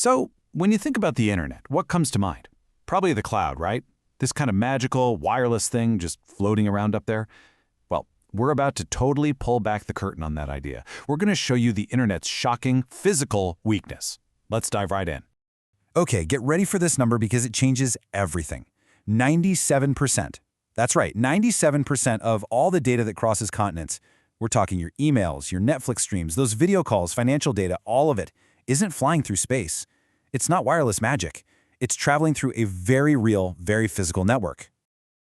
So, when you think about the internet, what comes to mind? Probably the cloud, right? This kind of magical, wireless thing just floating around up there. Well, we're about to totally pull back the curtain on that idea. We're going to show you the internet's shocking physical weakness. Let's dive right in. Okay, get ready for this number because it changes everything. 97%. That's right, 97% of all the data that crosses continents. We're talking your emails, your Netflix streams, those video calls, financial data, all of it isn't flying through space. It's not wireless magic. It's traveling through a very real, very physical network.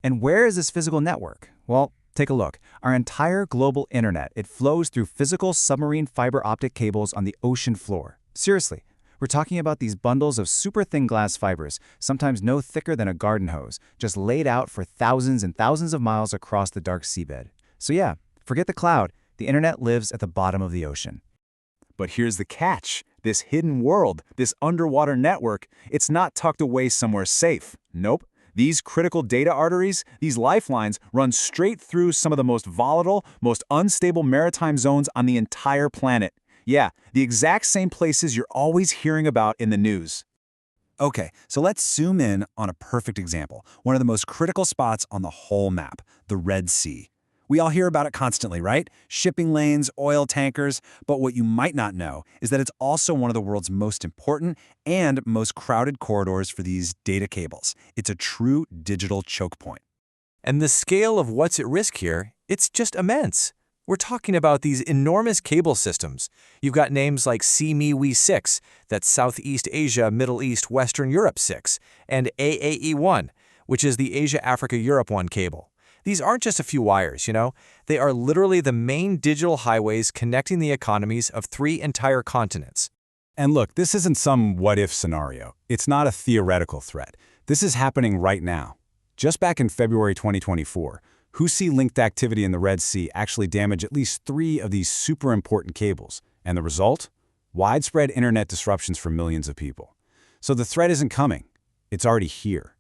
And where is this physical network? Well, take a look. Our entire global internet, it flows through physical submarine fiber optic cables on the ocean floor. Seriously, we're talking about these bundles of super thin glass fibers, sometimes no thicker than a garden hose, just laid out for thousands and thousands of miles across the dark seabed. So yeah, forget the cloud. The internet lives at the bottom of the ocean. But here's the catch. This hidden world, this underwater network, it's not tucked away somewhere safe. Nope. These critical data arteries, these lifelines, run straight through some of the most volatile, most unstable maritime zones on the entire planet. Yeah, the exact same places you're always hearing about in the news. Okay, so let's zoom in on a perfect example, one of the most critical spots on the whole map, the Red Sea. We all hear about it constantly, right? Shipping lanes, oil tankers, but what you might not know is that it's also one of the world's most important and most crowded corridors for these data cables. It's a true digital choke point. And the scale of what's at risk here, it's just immense. We're talking about these enormous cable systems. You've got names like CME 6, that's Southeast Asia, Middle East, Western Europe 6, and AAE1, which is the Asia-Africa-Europe 1 cable. These aren't just a few wires, you know? They are literally the main digital highways connecting the economies of 3 entire continents. And look, this isn't some what-if scenario. It's not a theoretical threat. This is happening right now. Just back in February 2024, Houthi-linked activity in the Red Sea actually damaged at least 3 of these super important cables. And the result? Widespread internet disruptions for millions of people. So the threat isn't coming. It's already here.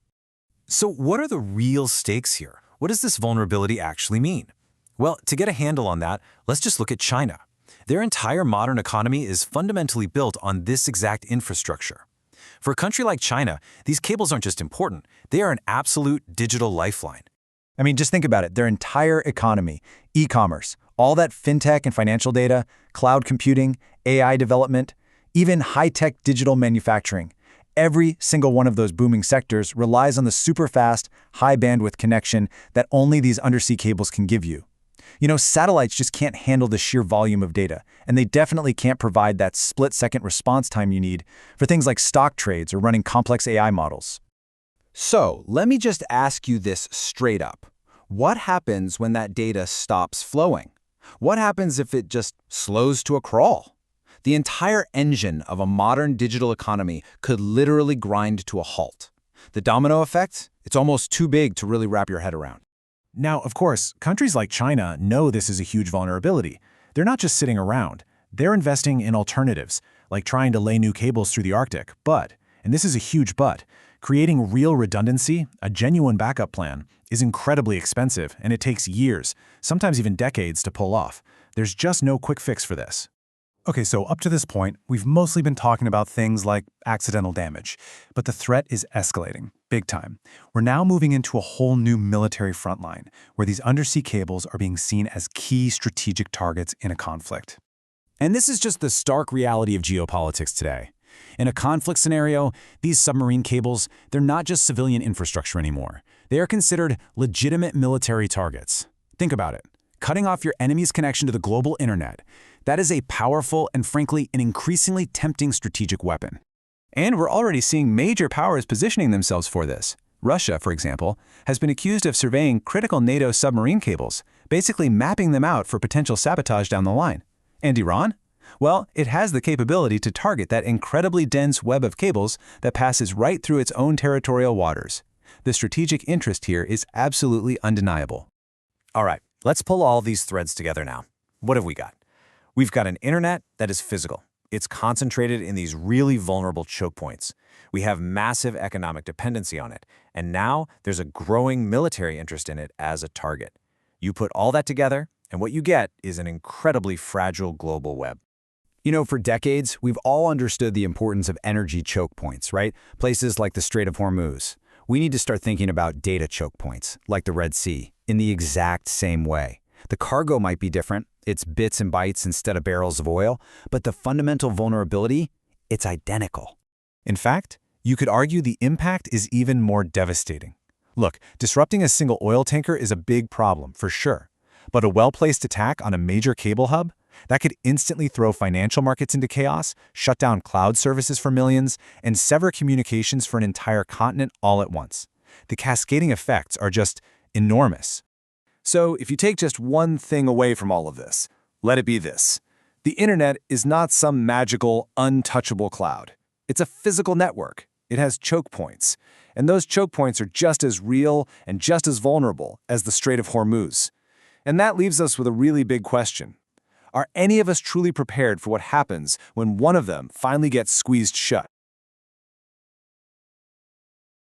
So what are the real stakes here? What does this vulnerability actually mean? Well, to get a handle on that, let's just look at China. Their entire modern economy is fundamentally built on this exact infrastructure. For a country like China, these cables aren't just important, they are an absolute digital lifeline. I mean, just think about it. Their entire economy, e-commerce, all that fintech and financial data, cloud computing, AI development, even high-tech digital manufacturing. Every single one of those booming sectors relies on the super-fast, high-bandwidth connection that only these undersea cables can give you. You know, satellites just can't handle the sheer volume of data, and they definitely can't provide that split-second response time you need for things like stock trades or running complex AI models. So, let me just ask you this straight up. What happens when that data stops flowing? What happens if it just slows to a crawl? The entire engine of a modern digital economy could literally grind to a halt. The domino effect? It's almost too big to really wrap your head around. Now, of course, countries like China know this is a huge vulnerability. They're not just sitting around. They're investing in alternatives, like trying to lay new cables through the Arctic. But, and this is a huge but, creating real redundancy, a genuine backup plan, is incredibly expensive, and it takes years, sometimes even decades, to pull off. There's just no quick fix for this. Okay, so up to this point, we've mostly been talking about things like accidental damage, but the threat is escalating, big time. We're now moving into a whole new military front line, where these undersea cables are being seen as key strategic targets in a conflict. And this is just the stark reality of geopolitics today. In a conflict scenario, these submarine cables, they're not just civilian infrastructure anymore. They are considered legitimate military targets. Think about it. Cutting off your enemy's connection to the global internet, that is a powerful and frankly an increasingly tempting strategic weapon. And we're already seeing major powers positioning themselves for this. Russia, for example, has been accused of surveying critical NATO submarine cables, basically mapping them out for potential sabotage down the line. And Iran? Well, it has the capability to target that incredibly dense web of cables that passes right through its own territorial waters. The strategic interest here is absolutely undeniable. All right, let's pull all these threads together now. What have we got? We've got an internet that is physical. It's concentrated in these really vulnerable choke points. We have massive economic dependency on it, and now there's a growing military interest in it as a target. You put all that together, and what you get is an incredibly fragile global web. You know, for decades, we've all understood the importance of energy choke points, right? Places like the Strait of Hormuz. We need to start thinking about data choke points, like the Red Sea, in the exact same way. The cargo might be different, it's bits and bytes instead of barrels of oil, but the fundamental vulnerability, it's identical. In fact, you could argue the impact is even more devastating. Look, disrupting a single oil tanker is a big problem, for sure. But a well-placed attack on a major cable hub? That could instantly throw financial markets into chaos, shut down cloud services for millions, and sever communications for an entire continent all at once. The cascading effects are just enormous. So, if you take just one thing away from all of this, let it be this. The internet is not some magical, untouchable cloud. It's a physical network. It has choke points. And those choke points are just as real and just as vulnerable as the Strait of Hormuz. And that leaves us with a really big question. Are any of us truly prepared for what happens when one of them finally gets squeezed shut?